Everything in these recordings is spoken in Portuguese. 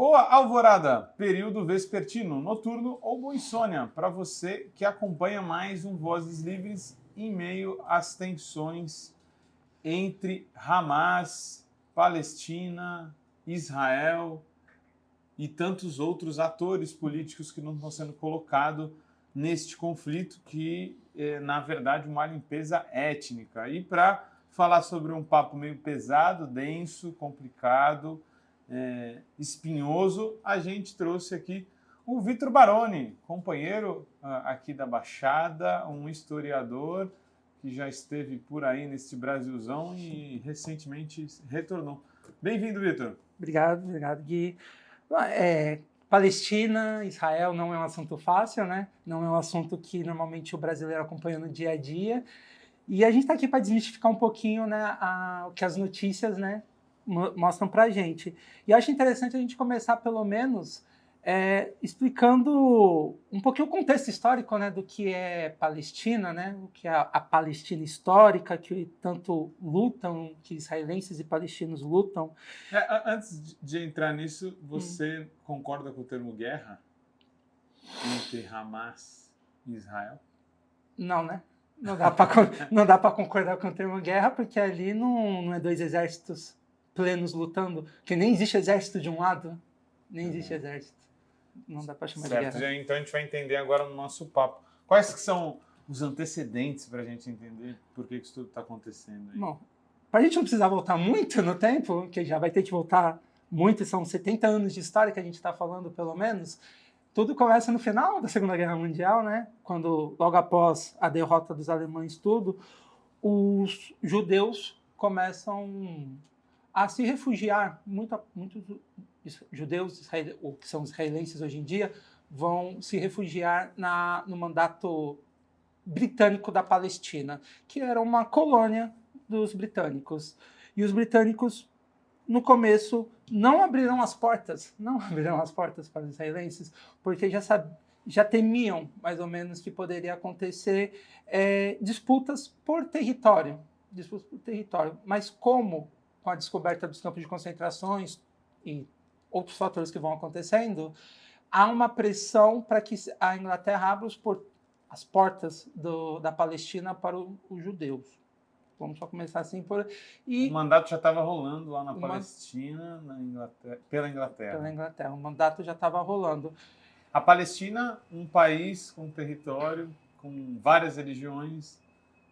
Boa alvorada, período vespertino, noturno ou boa insônia, para você que acompanha mais um Vozes Livres em meio às tensões entre Hamas, Palestina, Israel e tantos outros atores políticos que não estão sendo colocados neste conflito que, na verdade, uma limpeza étnica. E para falar sobre um papo meio pesado, denso, complicado, espinhoso, a gente trouxe aqui o Vitor Baroni, companheiro aqui da Baixada, um historiador que já esteve por aí nesse Brasilzão e recentemente retornou. Bem-vindo, Vitor. Obrigado, Gui. Palestina, Israel não é um assunto fácil, né? Não é um assunto que normalmente o brasileiro acompanha no dia a dia. E a gente está aqui para desmistificar um pouquinho, né, o que as notícias, né, mostram para a gente. E acho interessante a gente começar, pelo menos, explicando um pouquinho o contexto histórico, né, do que é Palestina, né, o que é a Palestina histórica, que tanto lutam, que israelenses e palestinos lutam. Antes de entrar nisso, você concorda com o termo guerra entre Hamas e Israel? Não, né? Não dá para concordar com o termo guerra, porque ali não é dois exércitos plenos lutando, que nem existe exército de um lado, nem existe exército. Não dá para chamar de guerra. Certo, então a gente vai entender agora no nosso papo. Quais que são os antecedentes para a gente entender por que isso tudo está acontecendo aí? Bom, para a gente não precisar voltar muito no tempo, que já vai ter que voltar muito, são 70 anos de história que a gente está falando, pelo menos. Tudo começa no final da Segunda Guerra Mundial, né? Quando, logo após a derrota dos alemães, os judeus começam a se refugiar. Muitos judeus, que são israelenses hoje em dia, vão se refugiar no mandato britânico da Palestina, que era uma colônia dos britânicos. E os britânicos, no começo, não abriram as portas para os israelenses, porque já temiam, mais ou menos, que poderia acontecer disputas por território. Mas como, com a descoberta dos campos de concentrações e outros fatores que vão acontecendo, há uma pressão para que a Inglaterra abra as portas da Palestina para os judeus. Vamos só começar assim o mandato já estava rolando lá na Palestina, pela Inglaterra. Pela Inglaterra, o mandato já estava rolando. A Palestina, um país com território, com várias religiões,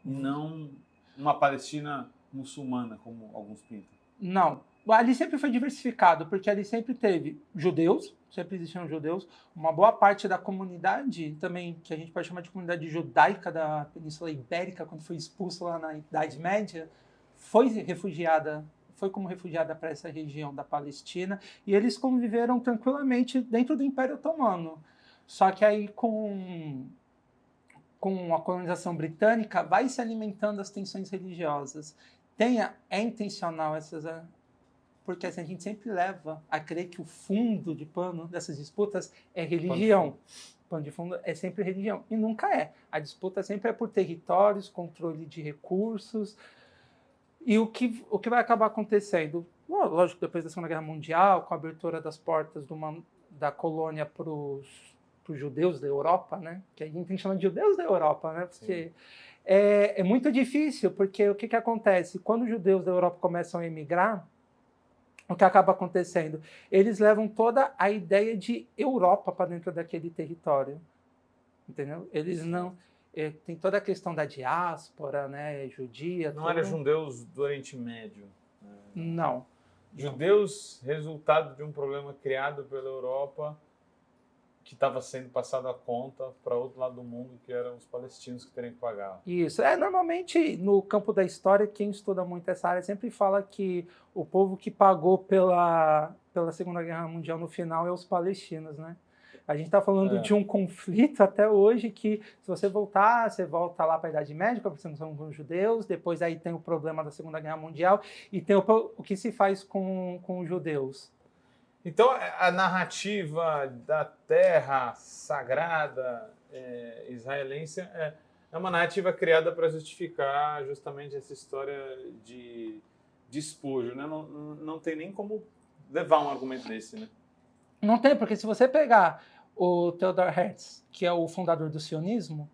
e não uma Palestina muçulmana, como alguns pintam. Não. Ali sempre foi diversificado, porque ali sempre teve judeus, sempre existiam judeus, uma boa parte da comunidade também, que a gente pode chamar de comunidade judaica da Península Ibérica, quando foi expulsa lá na Idade Média, foi como refugiada para essa região da Palestina, e eles conviveram tranquilamente dentro do Império Otomano. Só que aí, com a colonização britânica, vai se alimentando as tensões religiosas. É intencional porque assim, a gente sempre leva a crer que o fundo de pano dessas disputas é religião. Pano de fundo é sempre religião. E nunca é. A disputa sempre é por territórios, controle de recursos. E o que vai acabar acontecendo? Lógico, depois da Segunda Guerra Mundial, com a abertura das portas da colônia para os judeus da Europa, né? Que a gente chama de judeus da Europa, né? Porque é muito difícil, porque o que acontece? Quando os judeus da Europa começam a emigrar, o que acaba acontecendo? Eles levam toda a ideia de Europa para dentro daquele território, entendeu? Eles não... tem toda a questão da diáspora, né, judia... Não eram judeus do Oriente Médio? Não. Judeus, resultado de um problema criado pela Europa, que estava sendo passado a conta para outro lado do mundo, que eram os palestinos que teriam que pagar. Isso. Normalmente, no campo da história, quem estuda muito essa área sempre fala que o povo que pagou pela Segunda Guerra Mundial no final é os palestinos, né? A gente está falando de um conflito até hoje que, se você você volta lá para a Idade Média, porque você não são judeus, depois aí tem o problema da Segunda Guerra Mundial e tem o que se faz com os judeus. Então, a narrativa da terra sagrada israelense é uma narrativa criada para justificar justamente essa história de despojo, né? Não tem nem como levar um argumento desse, né? Não tem, porque se você pegar o Theodor Herzl, que é o fundador do sionismo,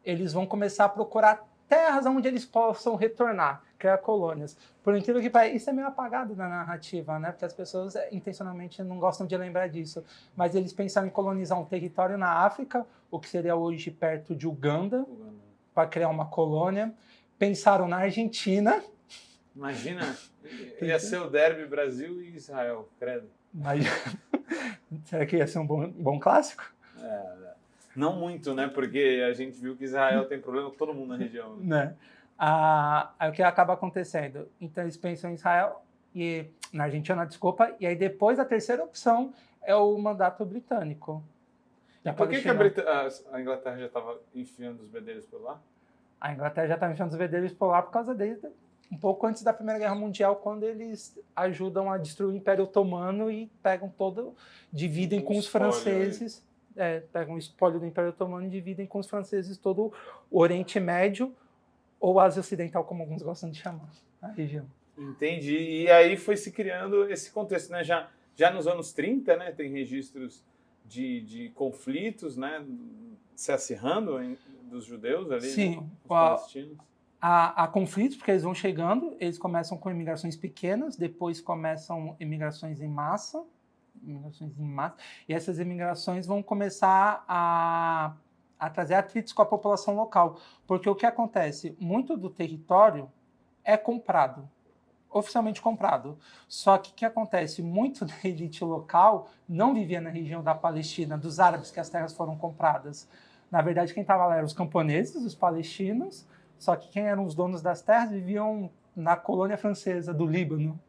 eles vão começar a procurar terras onde eles possam retornar, criar colônias. Por incrível que pareça, isso é meio apagado na narrativa, né? Porque as pessoas intencionalmente não gostam de lembrar disso. Mas eles pensaram em colonizar um território na África, o que seria hoje perto de Uganda, para criar uma colônia. Pensaram na Argentina. Imagina, ia ser o derby Brasil e Israel, credo. Mas será que ia ser um bom clássico? Não muito, né? Porque a gente viu que Israel tem problema com todo mundo na região. Né? Aí o que acaba acontecendo? Então eles pensam em Israel, e na Argentina, desculpa, e aí depois a terceira opção é o mandato britânico. E por que a Inglaterra já estava enfiando os bedelhos por lá? A Inglaterra já estava enfiando os bedelhos por lá por causa um pouco antes da Primeira Guerra Mundial, quando eles ajudam a destruir o Império Otomano e pegam dividem com os franceses, pegam o espólio do Império Otomano e dividem com os franceses todo o Oriente Médio, ou Ásia Ocidental, como alguns gostam de chamar a região. Entendi. E aí foi se criando esse contexto, né? Já nos anos 30, né, tem registros de conflitos, né, se acirrando dos judeus ali, sim, né, os palestinos. Há conflitos, porque eles vão chegando, eles começam com imigrações pequenas, depois começam imigrações em massa, e essas imigrações vão começar a trazer atritos com a população local, porque o que acontece? Muito do território é comprado, oficialmente comprado, só que o que acontece? Muito da elite local não vivia na região da Palestina, dos árabes, que as terras foram compradas. Na verdade, quem estava lá eram os camponeses, os palestinos, só que quem eram os donos das terras viviam na colônia francesa do Líbano,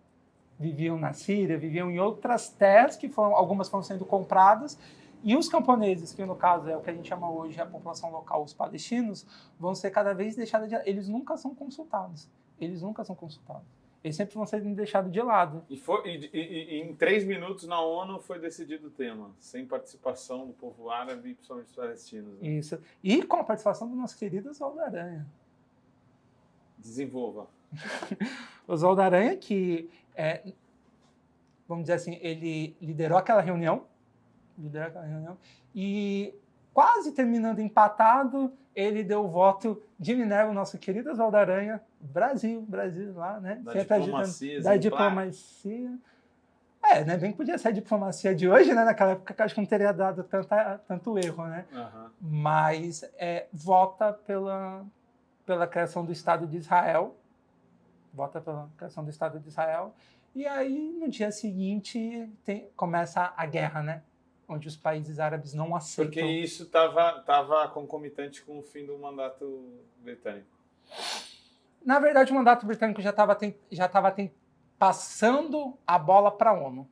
viviam na Síria, viviam em outras terras, que algumas foram sendo compradas, e os camponeses, que no caso é o que a gente chama hoje a população local, os palestinos, vão ser cada vez deixados de lado. Eles nunca são consultados. Eles sempre vão ser deixados de lado. E em 3 minutos na ONU foi decidido o tema, sem participação do povo árabe e principalmente dos palestinos. Né? Isso. E com a participação do nosso querido Oswaldo Aranha. Desenvolva. Oswaldo Aranha, que, vamos dizer assim, ele liderou aquela reunião, e quase terminando empatado, ele deu o voto de Minerva, o nosso querido Oswaldo Aranha, Brasil lá, né? Da diplomacia. Né? Bem que podia ser a diplomacia de hoje, né? Naquela época que acho que não teria dado tanto erro, né? Uhum. Mas vota pela criação do Estado de Israel, e aí no dia seguinte começa a guerra, né? Onde os países árabes não aceitam. Porque isso estava concomitante com o fim do mandato britânico. Na verdade, o mandato britânico já estava passando a bola para a ONU.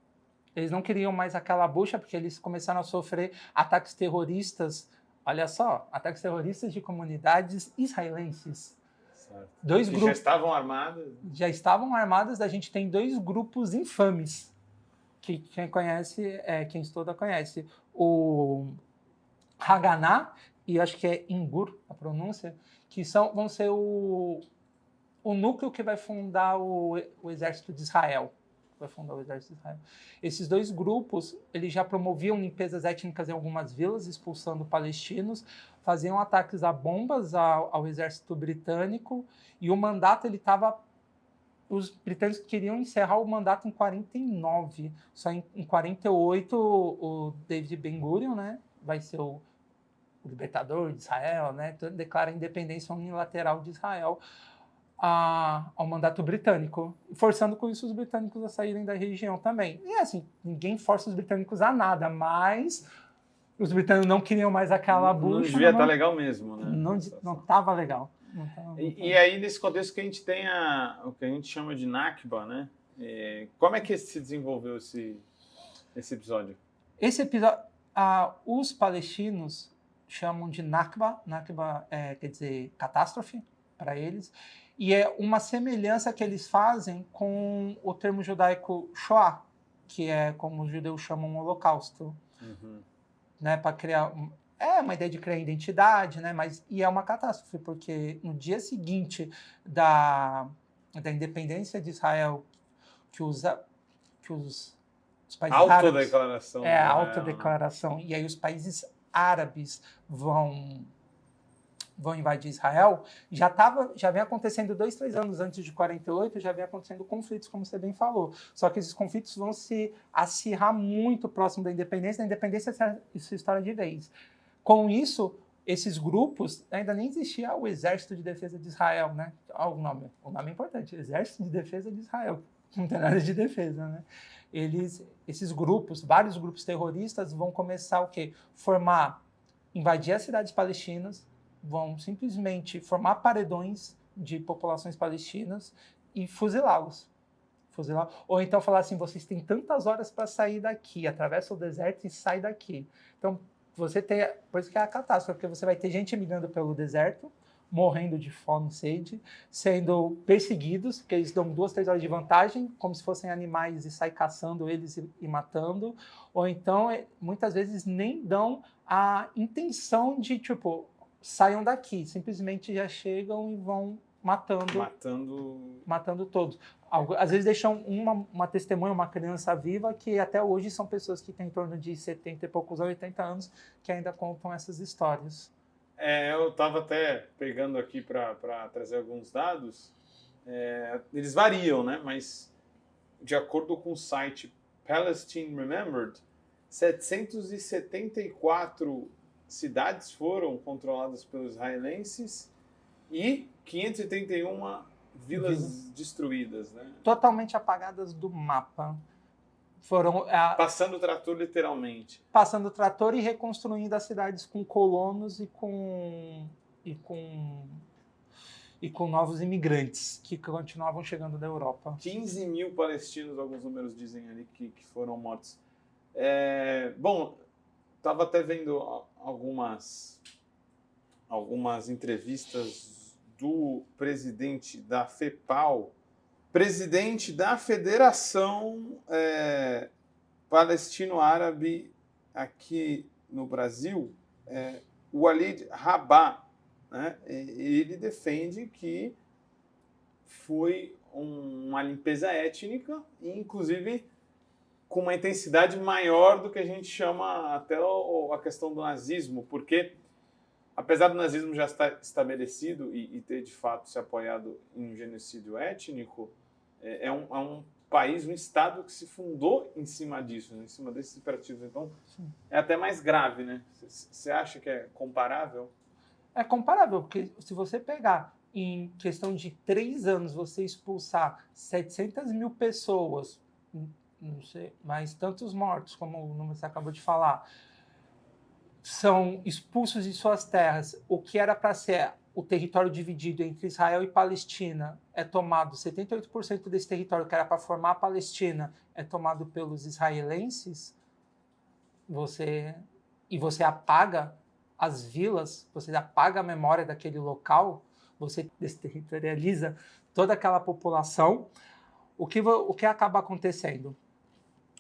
Eles não queriam mais aquela bucha, porque eles começaram a sofrer ataques terroristas, olha só, ataques terroristas de comunidades israelenses. Certo. Dois grupos já estavam armadas. A gente tem 2 grupos infames, que quem estuda conhece. O Haganah, e acho que é Ingur, a pronúncia, que vão ser o núcleo que vai fundar o Exército de Israel. Esses 2 grupos, eles já promoviam limpezas étnicas em algumas vilas, expulsando palestinos, faziam ataques a bombas ao exército britânico, e o mandato, os britânicos queriam encerrar o mandato em 49, só em 48 o David Ben-Gurion, né, vai ser o libertador de Israel, né, declara a independência unilateral de Israel ao mandato britânico, forçando com isso os britânicos a saírem da região também. E assim, ninguém força os britânicos a nada, mas os britânicos não queriam mais aquela bucha. Não devia estar legal mesmo, né? Não estava legal. E aí, nesse contexto que a gente tem o que a gente chama de Nakba, né? Como é que se desenvolveu esse episódio? Esse episódio, os palestinos chamam de Nakba. Nakba quer dizer catástrofe para eles. E é uma semelhança que eles fazem com o termo judaico Shoah, que é como os judeus chamam o Holocausto. Uhum. Né, para criar uma ideia de criar identidade, né, e é uma catástrofe, porque no dia seguinte da independência de Israel, que os os países árabes... Autodeclaração. A autodeclaração. E aí os países árabes vão invadir Israel, já vem acontecendo 2, 3 anos antes de 48, já vem acontecendo conflitos, como você bem falou. Só que esses conflitos vão se acirrar muito próximo da independência se estoura de vez. Com isso, esses grupos, ainda nem existia o Exército de Defesa de Israel, né? O nome é importante, Exército de Defesa de Israel. Não tem nada de defesa, né? Esses grupos, vários grupos terroristas vão começar o quê? Invadir as cidades palestinas, vão simplesmente formar paredões de populações palestinas e fuzilá-los. Ou então falar assim, vocês têm tantas horas para sair daqui, atravessa o deserto e sai daqui. Então, por isso que é a catástrofe, porque você vai ter gente migrando pelo deserto, morrendo de fome e sede, sendo perseguidos, porque eles dão 2, 3 horas de vantagem, como se fossem animais e sai caçando eles e matando. Ou então, muitas vezes, nem dão a intenção de, tipo, saiam daqui, simplesmente já chegam e vão matando todos. Às vezes deixam uma testemunha, uma criança viva, que até hoje são pessoas que têm em torno de 70 e poucos anos, 80 anos, que ainda contam essas histórias. Eu estava até pegando aqui para trazer alguns dados. Eles variam, né? Mas de acordo com o site Palestine Remembered, 774 cidades foram controladas pelos israelenses e 531 vilas destruídas, né? Totalmente apagadas do mapa. Passando o trator, literalmente. Passando o trator e reconstruindo as cidades com colonos e com novos imigrantes que continuavam chegando da Europa. 15 mil palestinos, alguns números dizem ali, que foram mortos. Bom, estava até vendo algumas entrevistas do presidente da FEPAL, presidente da Federação Palestino-Árabe aqui no Brasil, o Walid Rabah, né? Ele defende que foi uma limpeza étnica, inclusive com uma intensidade maior do que a gente chama até a questão do nazismo, porque apesar do nazismo já estar estabelecido e ter de fato se apoiado em um genocídio étnico, é um país, um Estado que se fundou em cima disso, né? Em cima desses imperativos. Então, é até mais grave, né? Você acha que é comparável? É comparável, porque se você pegar em questão de 3 anos, você expulsar 700 mil pessoas, não sei, mas tantos mortos, como o número você acabou de falar, são expulsos de suas terras, o que era para ser o território dividido entre Israel e Palestina é tomado, 78% desse território que era para formar a Palestina é tomado pelos israelenses, você apaga as vilas, você apaga a memória daquele local, você desterritorializa toda aquela população, o que acaba acontecendo?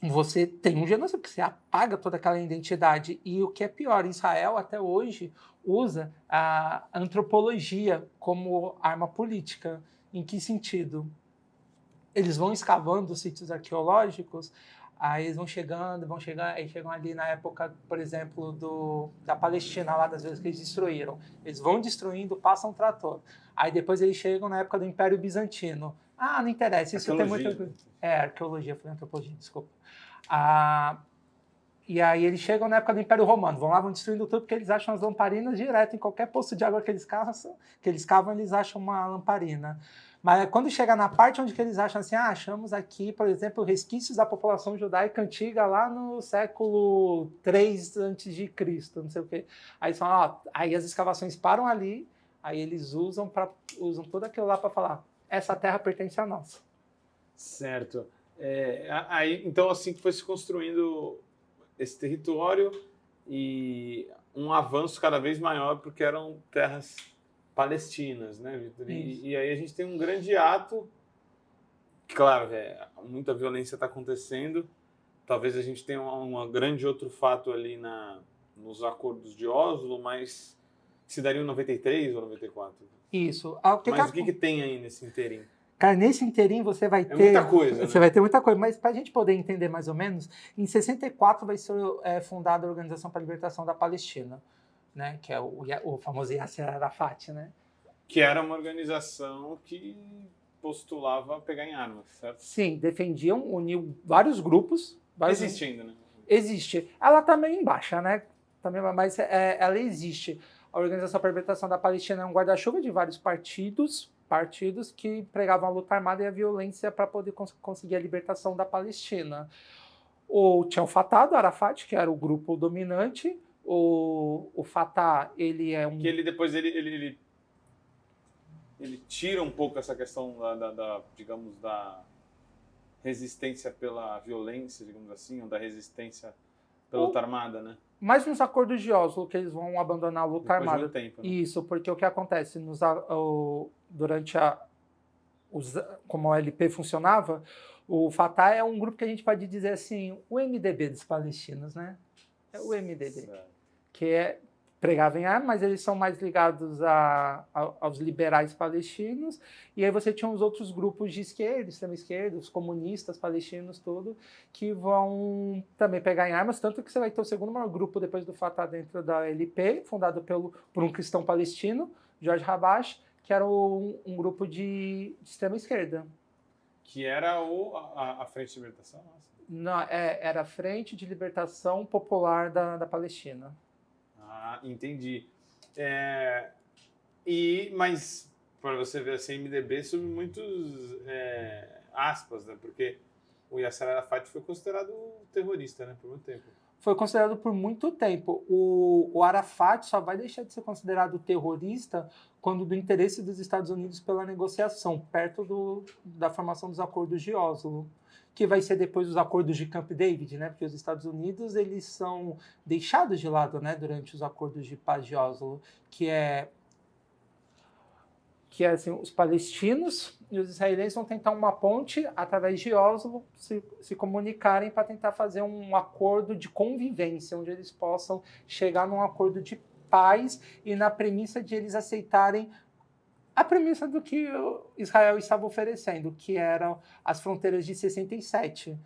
Você tem um genocídio, porque você apaga toda aquela identidade. E o que é pior, Israel até hoje usa a antropologia como arma política. Em que sentido? Eles vão escavando sítios arqueológicos, aí eles vão chegando, aí chegam ali na época, por exemplo, da Palestina, lá das vezes que eles destruíram. Eles vão destruindo, passam trator. Aí depois eles chegam na época do Império Bizantino. Ah, não interessa, isso tem muito... arqueologia, foi antropologia, desculpa. E aí eles chegam na época do Império Romano, vão lá, vão destruindo tudo, porque eles acham as lamparinas direto, em qualquer poço de água que eles cavam, eles acham uma lamparina. Mas quando chega na parte onde que eles acham assim, achamos aqui, por exemplo, resquícios da população judaica antiga lá no século III a.C., não sei o quê. Aí eles falam, aí as escavações param ali, aí eles usam tudo aquilo lá para falar, essa terra pertence a nós. Certo. Então, assim que foi se construindo esse território e um avanço cada vez maior, porque eram terras palestinas, né, Vitor? E aí a gente tem um grande ato, claro, muita violência está acontecendo, talvez a gente tenha um grande outro fato ali nos acordos de Oslo, mas se daria em 93 ou 94? Isso. Mas o que tem aí nesse inteirinho? Cara, nesse inteirinho você vai ter... muita coisa, Você né? vai ter muita coisa, mas para a gente poder entender mais ou menos, em 64 vai ser fundada a Organização para a Libertação da Palestina, né? Que é o famoso Yasser Arafat, né? Que era uma organização que postulava pegar em armas, certo? Sim, defendiam, uniu vários grupos. Existe ainda, né? Existe. Ela está meio em baixa, né? Também, mas ela existe. A Organização para a Libertação da Palestina é um guarda-chuva de vários partidos que pregavam a luta armada e a violência para poder conseguir a libertação da Palestina. Tinha o Fatah do Arafat, que era o grupo dominante. O Fatah, ele é um... Que ele depois ele tira um pouco essa questão digamos, da resistência pela violência, digamos assim, ou da resistência pela luta armada, né? Mas nos acordos de Oslo, que eles vão abandonar a luta Depois armada. de um tempo, né? Isso, porque o que acontece durante como a OLP funcionava, o Fatah é um grupo que a gente pode dizer assim, o MDB dos palestinos, né? É o MDB, Certo. que pregava em armas, mas eles são mais ligados aos liberais palestinos, e aí você tinha os outros grupos de esquerda, extrema-esquerda, os comunistas palestinos, tudo, que vão também pegar em armas, tanto que você vai ter o segundo maior grupo depois do Fatah dentro da LP, fundado por um cristão palestino, George Habash, que era um grupo de extrema-esquerda. Que era a Frente de Libertação? Nossa. Não, era a Frente de Libertação Popular da Palestina. Ah, entendi. Mas, para você ver assim, MDB sob muitos aspas, né? Porque o Yasser Arafat foi considerado terrorista, né? Por muito tempo. Foi considerado por muito tempo. O Arafat só vai deixar de ser considerado terrorista quando do interesse dos Estados Unidos pela negociação, perto da formação dos acordos de Oslo, que vai ser depois dos acordos de Camp David, né? Porque os Estados Unidos eles são deixados de lado, né? Durante os acordos de paz de Oslo, que é assim, os palestinos e os israelenses vão tentar uma ponte através de Oslo se comunicarem para tentar fazer um acordo de convivência, onde eles possam chegar num acordo de paz e na premissa de eles aceitarem a premissa do que Israel estava oferecendo, que eram as fronteiras de 67.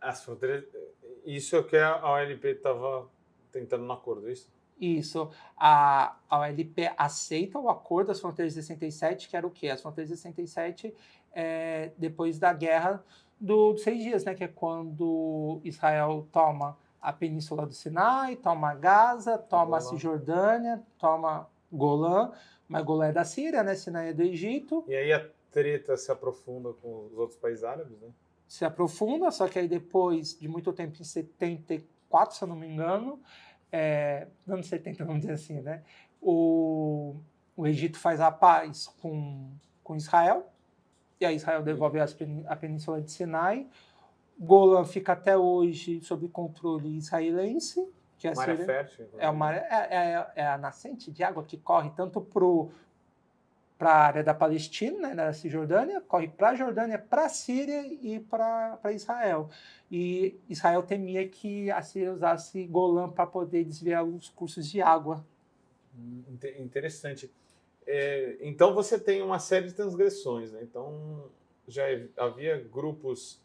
As fronteiras... Isso é o que a OLP estava tentando no acordo, é isso? Isso. A OLP aceita o acordo das fronteiras de 67, que era o quê? As fronteiras de 67, depois da guerra dos 6 dias, né? Que é quando Israel toma a Península do Sinai, toma Gaza, toma a Cisjordânia, toma Golã, mas Golã é da Síria, né? Sinai é do Egito. E aí a treta se aprofunda com os outros países árabes, né? Se aprofunda, só que aí depois de muito tempo, em 74, se eu não me engano, anos 70, vamos dizer assim, né? O Egito faz a paz com Israel, e aí Israel devolve a Península de Sinai. Golã fica até hoje sob controle israelense, que é Maré fértil. é a nascente de água que corre tanto para a área da Palestina, né, da Cisjordânia, corre para a Jordânia, para a Síria e para Israel. E Israel temia que a Síria usasse Golã para poder desviar os cursos de água. Interessante. Então você tem uma série de transgressões, né? Então já havia grupos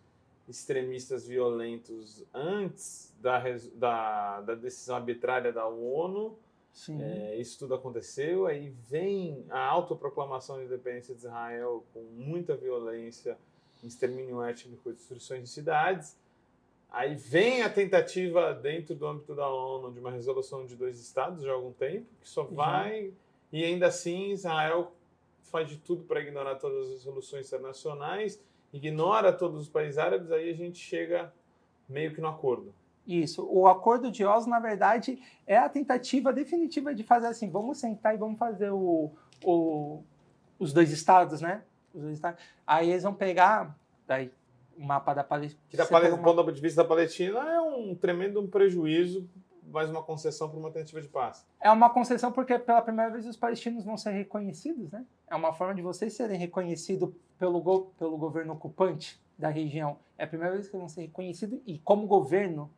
extremistas violentos antes da decisão arbitrária da ONU. Sim. Isso tudo aconteceu, aí vem a autoproclamação de independência de Israel com muita violência, extermínio étnico e destruições de cidades. Aí vem a tentativa dentro do âmbito da ONU de uma resolução de 2 estados já há algum tempo, que só vai... E ainda assim Israel faz de tudo para ignorar todas as resoluções internacionais, ignora todos os países árabes, aí a gente chega meio que no acordo. Isso. O acordo de Oslo, na verdade, é a tentativa definitiva de fazer assim, vamos sentar e vamos fazer os 2 estados, né? Os 2 estados. Aí eles vão pegar o mapa da Palestina. Que do ponto de vista da Palestina é um tremendo prejuízo, mais uma concessão para uma tentativa de paz. É uma concessão porque pela primeira vez os palestinos vão ser reconhecidos, né? É uma forma de vocês serem reconhecidos pelo governo ocupante da região. É a primeira vez que vão ser reconhecidos e como governo.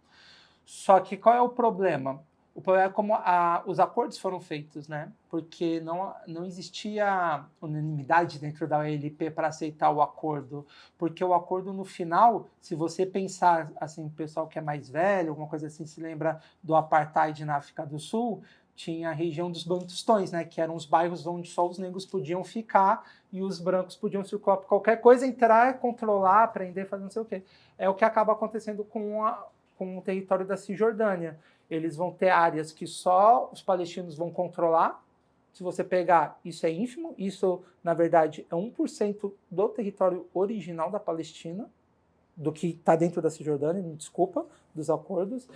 Só que qual é o problema? O problema é como os acordos foram feitos, né? Porque não existia unanimidade dentro da OLP para aceitar o acordo. Porque o acordo, no final, se você pensar, assim, o pessoal que é mais velho, alguma coisa assim, se lembra do apartheid na África do Sul, tinha a região dos Bantustões, né? Que eram os bairros onde só os negros podiam ficar e os brancos podiam circular por qualquer coisa, entrar, controlar, prender, fazer não sei o quê. É o que acaba acontecendo com o território da Cisjordânia. Eles vão ter áreas que só os palestinos vão controlar. Se você pegar, isso é ínfimo. Isso, na verdade, é 1% do território original da Palestina, do que está dentro da Cisjordânia, me desculpa, dos acordos.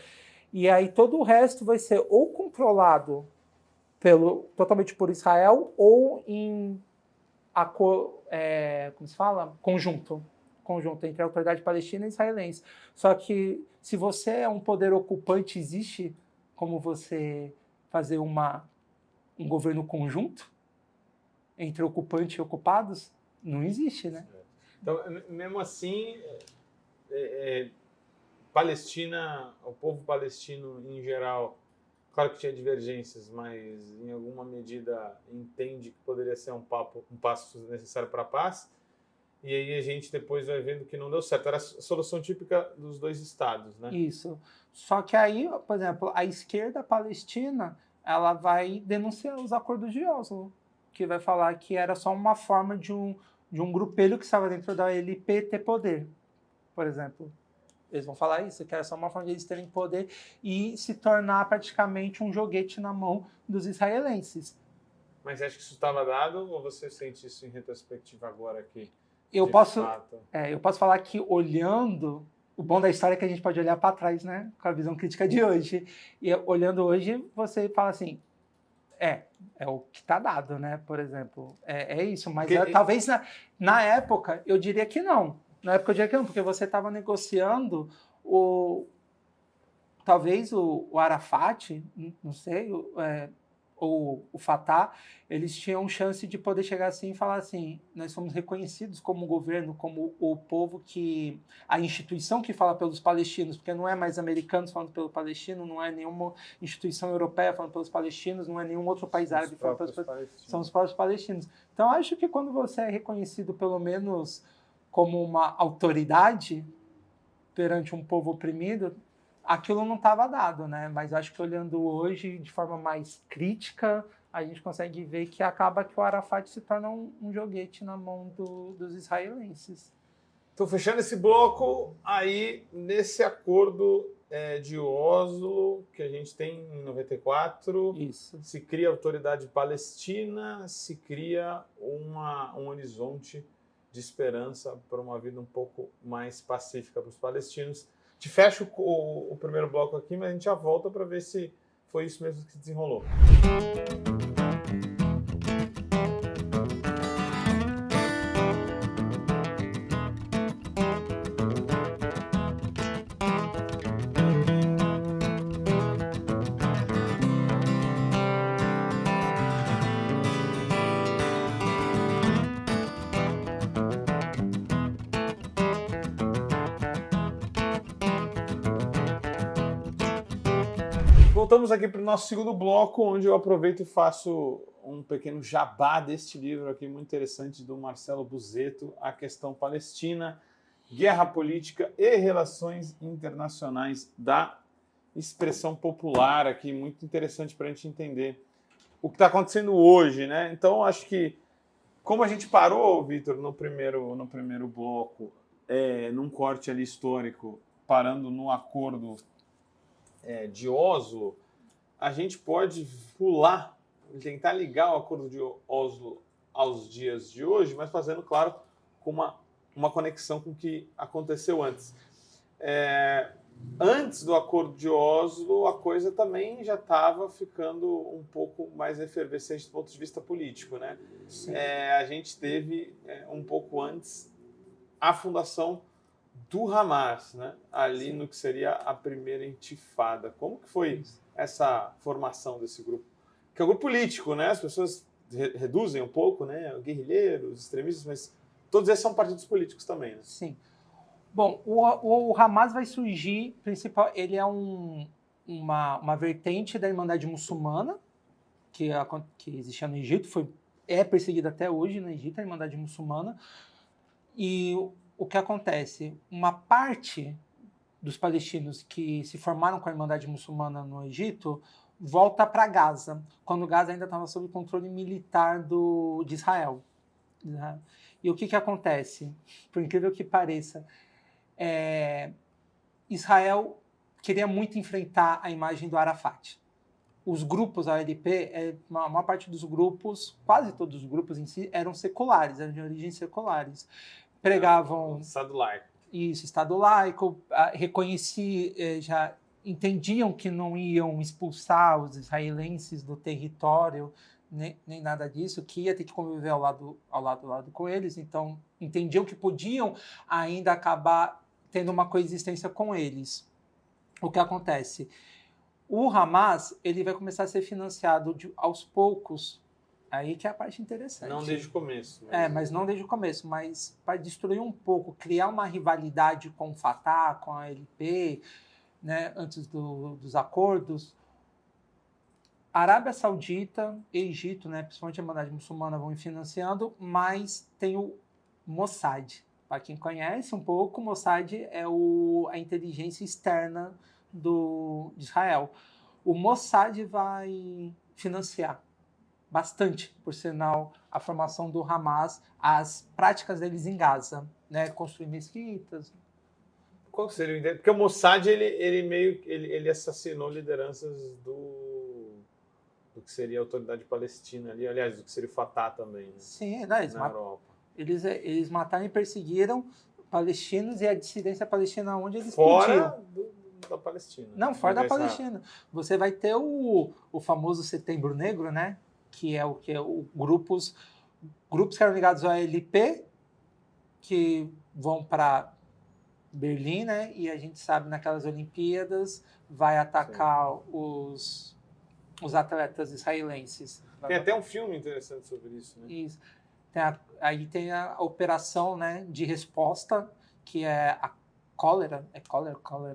E aí todo o resto vai ser ou controlado totalmente por Israel ou em como se fala? Conjunto entre a autoridade palestina e israelense. Só que se você é um poder ocupante, existe como você fazer um governo conjunto entre ocupante e ocupados? Não existe, né? Então, mesmo assim, Palestina, o povo palestino em geral, claro que tinha divergências, mas em alguma medida entende que poderia ser um passo necessário para a paz. E aí a gente depois vai vendo que não deu certo. Era a solução típica dos dois estados, né? Isso. Só que aí, por exemplo, a esquerda palestina, ela vai denunciar os acordos de Oslo, que vai falar que era só uma forma de um grupelho que estava dentro da OLP ter poder, por exemplo. Eles vão falar isso, que era só uma forma de eles terem poder e se tornar praticamente um joguete na mão dos israelenses. Mas acha que isso estava dado ou você sente isso em retrospectiva agora aqui? Eu posso falar que olhando, o bom da história é que a gente pode olhar para trás, né, com a visão crítica de hoje. E olhando hoje, você fala assim, é o que está dado, né, por exemplo. É isso, mas talvez na época eu diria que não. Na época eu diria que não, porque você estava negociando talvez o Arafat, não sei, ou o Fatah, eles tinham chance de poder chegar assim e falar assim, nós somos reconhecidos como governo, como o povo a instituição que fala pelos palestinos, porque não é mais americanos falando pelo palestino, não é nenhuma instituição europeia falando pelos palestinos, não é nenhum outro país árabe falando pelos palestinos, são os próprios palestinos. Então, acho que quando você é reconhecido pelo menos como uma autoridade perante um povo oprimido, aquilo não estava dado, né? Mas acho que olhando hoje de forma mais crítica, a gente consegue ver que acaba que o Arafat se torna um joguete na mão dos israelenses. Então, fechando esse bloco, aí nesse acordo de Oslo, que a gente tem em 94, isso, se cria a autoridade palestina, se cria um horizonte de esperança para uma vida um pouco mais pacífica para os palestinos. Te fecho o primeiro bloco aqui, mas a gente já volta para ver se foi isso mesmo que se desenrolou. Voltamos aqui para o nosso segundo bloco, onde eu aproveito e faço um pequeno jabá deste livro aqui, muito interessante, do Marcelo Buzetto, A Questão Palestina, Guerra Política e Relações Internacionais, da expressão popular aqui, muito interessante para a gente entender o que está acontecendo hoje, né? Então, acho que, como a gente parou, Vitor, no primeiro bloco, num corte ali histórico, parando no acordo de Oslo, a gente pode pular, tentar ligar o acordo de Oslo aos dias de hoje, mas fazendo, claro, com uma conexão com o que aconteceu antes. Antes do acordo de Oslo, a coisa também já estava ficando um pouco mais efervescente do ponto de vista político, né? A gente teve, um pouco antes, a fundação do Hamas, né? Ali no que seria a primeira intifada. Como que foi essa formação desse grupo? Que é um grupo político, né? As pessoas reduzem um pouco, né? Guerrilheiros, extremistas, mas todos esses são partidos políticos também, né? Sim. Bom, o Hamas vai surgir, ele é um uma vertente da Irmandade Muçulmana, que existia no Egito, é perseguida até hoje no Egito, a Irmandade Muçulmana. E o que acontece? Uma parte dos palestinos que se formaram com a Irmandade Muçulmana no Egito volta para Gaza, quando Gaza ainda estava sob controle militar de Israel. E o que acontece? Por incrível que pareça, Israel queria muito enfrentar a imagem do Arafat. Os grupos, a OLP, a maior parte dos grupos, quase todos os grupos em si, eram seculares, eram de origens seculares. Pregavam... Estado laico. Isso, Estado laico, já entendiam que não iam expulsar os israelenses do território, nem nada disso, que ia ter que conviver ao lado com eles, então entendiam que podiam ainda acabar tendo uma coexistência com eles. O que acontece? O Hamas, ele vai começar a ser financiado aos poucos, aí que é a parte interessante. Não desde o começo. Mas não desde o começo, mas para destruir um pouco, criar uma rivalidade com o Fatah, com a LP, né, antes dos acordos. Arábia Saudita e Egito, né, principalmente a Irmandade Muçulmana, vão financiando, mas tem o Mossad. Para quem conhece um pouco, o Mossad é a inteligência externa de Israel. O Mossad vai financiar bastante, por sinal, a formação do Hamas, as práticas deles em Gaza, né, construir mesquitas. Qual seria o ideia? Porque o Mossad ele assassinou lideranças do que seria a autoridade palestina ali, aliás, do que seria o Fatah também, né? Sim, na Europa. Eles mataram e perseguiram palestinos e a dissidência palestina onde eles fora podiam. Da Palestina. Não, fora da Palestina. Você vai ter o famoso Setembro Negro, né? Que é grupos que eram ligados ao LP, que vão para Berlim, né? E a gente sabe naquelas Olimpíadas vai atacar os atletas israelenses. Tem até um filme interessante sobre isso, né? Isso. Aí tem a operação, né, de resposta, que é a cólera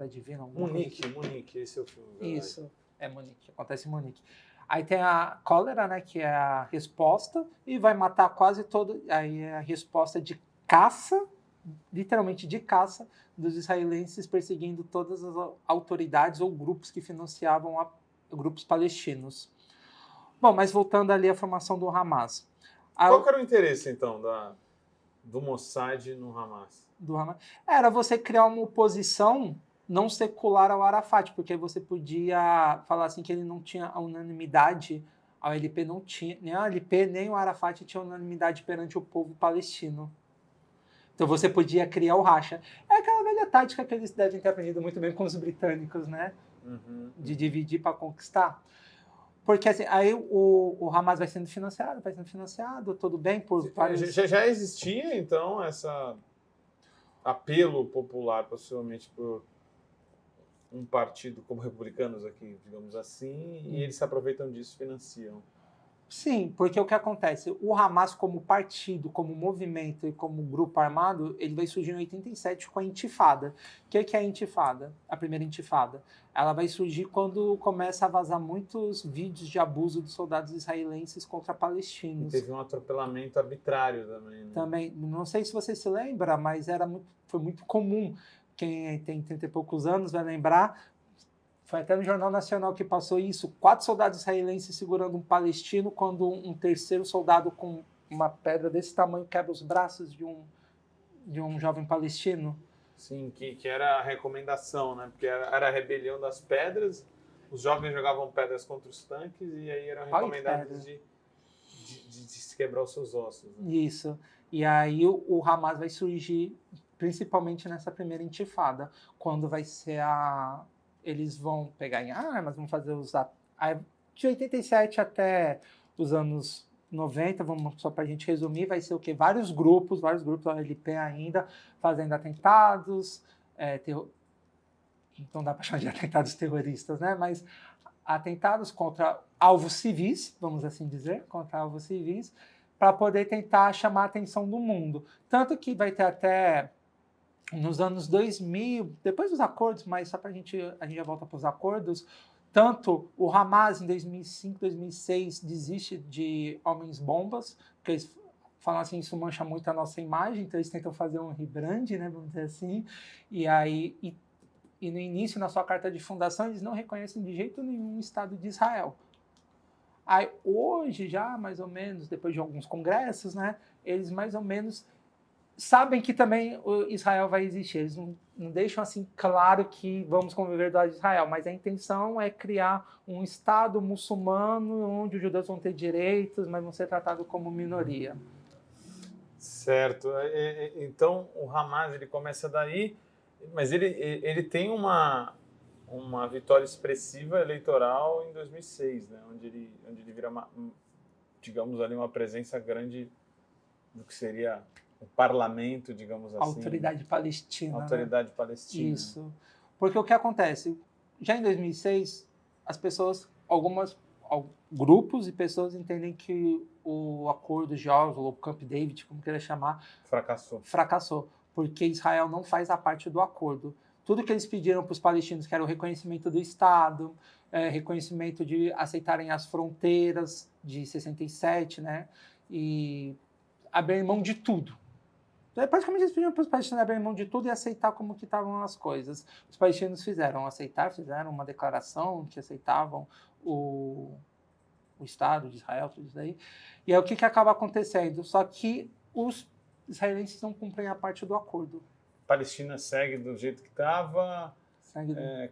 divina. Munique, esse é o filme. Verdade. Isso, é Munique, acontece em Munique. Aí tem a cólera, né, que é a resposta, e vai matar quase todo. Aí é a resposta de caça, literalmente de caça, dos israelenses perseguindo todas as autoridades ou grupos que financiavam grupos palestinos. Bom, mas voltando ali à formação do Hamas. Qual que era o interesse, então, do Mossad no Hamas? Era você criar uma oposição não secular ao Arafat, porque você podia falar assim que ele não tinha a unanimidade, a OLP não tinha, nem a OLP nem o Arafat tinha unanimidade perante o povo palestino. Então você podia criar o racha. É aquela velha tática que eles devem ter aprendido muito bem com os britânicos, né? De dividir para conquistar. Porque assim, aí o Hamas vai sendo financiado, tudo bem por vários... Já existia, então, essa apelo popular, possivelmente, por um partido como republicanos aqui, digamos assim, e eles se aproveitam disso, financiam. Sim, porque o que acontece? O Hamas, como partido, como movimento e como grupo armado, ele vai surgir em 87 com a Intifada. O que é a Intifada? A primeira Intifada. Ela vai surgir quando começa a vazar muitos vídeos de abuso de soldados israelenses contra palestinos. E teve um atropelamento arbitrário também, né? Também, não sei se você se lembra, mas foi muito comum. Quem tem 30 e poucos anos vai lembrar. Foi até no Jornal Nacional que passou isso. 4 soldados israelenses segurando um palestino quando um terceiro soldado com uma pedra desse tamanho quebra os braços de um jovem palestino. Sim, que era a recomendação, né? Porque era a rebelião das pedras, os jovens jogavam pedras contra os tanques e aí eram recomendados de se quebrar os seus ossos. Né? Isso. E aí o Hamas vai surgir principalmente nessa primeira intifada, quando vai ser eles vão pegar em armas, vão fazer de 87 até os anos 90, só para a gente resumir, vai ser o quê? Vários grupos da OLP ainda, fazendo atentados, não dá para chamar de atentados terroristas, né? Mas atentados contra alvos civis, vamos assim dizer, para poder tentar chamar a atenção do mundo. Tanto que vai ter até nos anos 2000, depois dos acordos, mas só para a gente já volta para os acordos, tanto o Hamas em 2005, 2006 desiste de homens-bombas, porque eles falam assim, isso mancha muito a nossa imagem, então eles tentam fazer um rebrand, né, vamos dizer assim, e aí e no início, na sua carta de fundação, eles não reconhecem de jeito nenhum o Estado de Israel. Aí hoje já, mais ou menos, depois de alguns congressos, né, eles mais ou menos sabem que também o Israel vai existir. Eles não deixam assim claro que vamos conviver do lado de Israel, mas a intenção é criar um Estado muçulmano onde os judeus vão ter direitos, mas vão ser tratados como minoria. Certo. Então, o Hamas ele começa daí, mas ele tem uma vitória expressiva eleitoral em 2006, né? Onde ele vira, digamos ali, uma presença grande do que seria o parlamento, digamos assim. Autoridade palestina. Autoridade palestina. Isso. Porque o que acontece? Já em 2006, as pessoas, grupos e pessoas entendem que o acordo de Oslo, o Camp David, como queira chamar, fracassou, porque Israel não faz a parte do acordo. Tudo que eles pediram para os palestinos, que era o reconhecimento do Estado, reconhecimento de aceitarem as fronteiras de 67, né, e abrir mão de tudo. Praticamente eles pediram para os palestinos abrirem mão de tudo e aceitar como que estavam as coisas. Os palestinos fizeram uma declaração que aceitavam o Estado de Israel, tudo isso daí. E aí o que acaba acontecendo? Só que os israelenses não cumprem a parte do acordo. A Palestina segue do jeito que estava.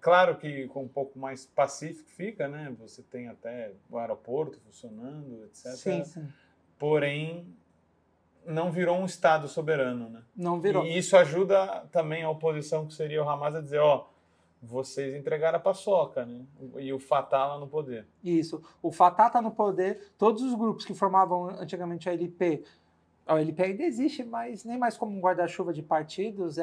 Claro que com um pouco mais pacífico fica, né? Você tem até o aeroporto funcionando, etc. Sim, sim. Porém, não virou um Estado soberano, né? Não virou. E isso ajuda também a oposição, que seria o Hamas, a dizer, vocês entregaram a paçoca, né? E o Fatah lá no poder. Isso. O Fatah está no poder. Todos os grupos que formavam antigamente a OLP ainda existe, mas nem mais como um guarda-chuva de partidos,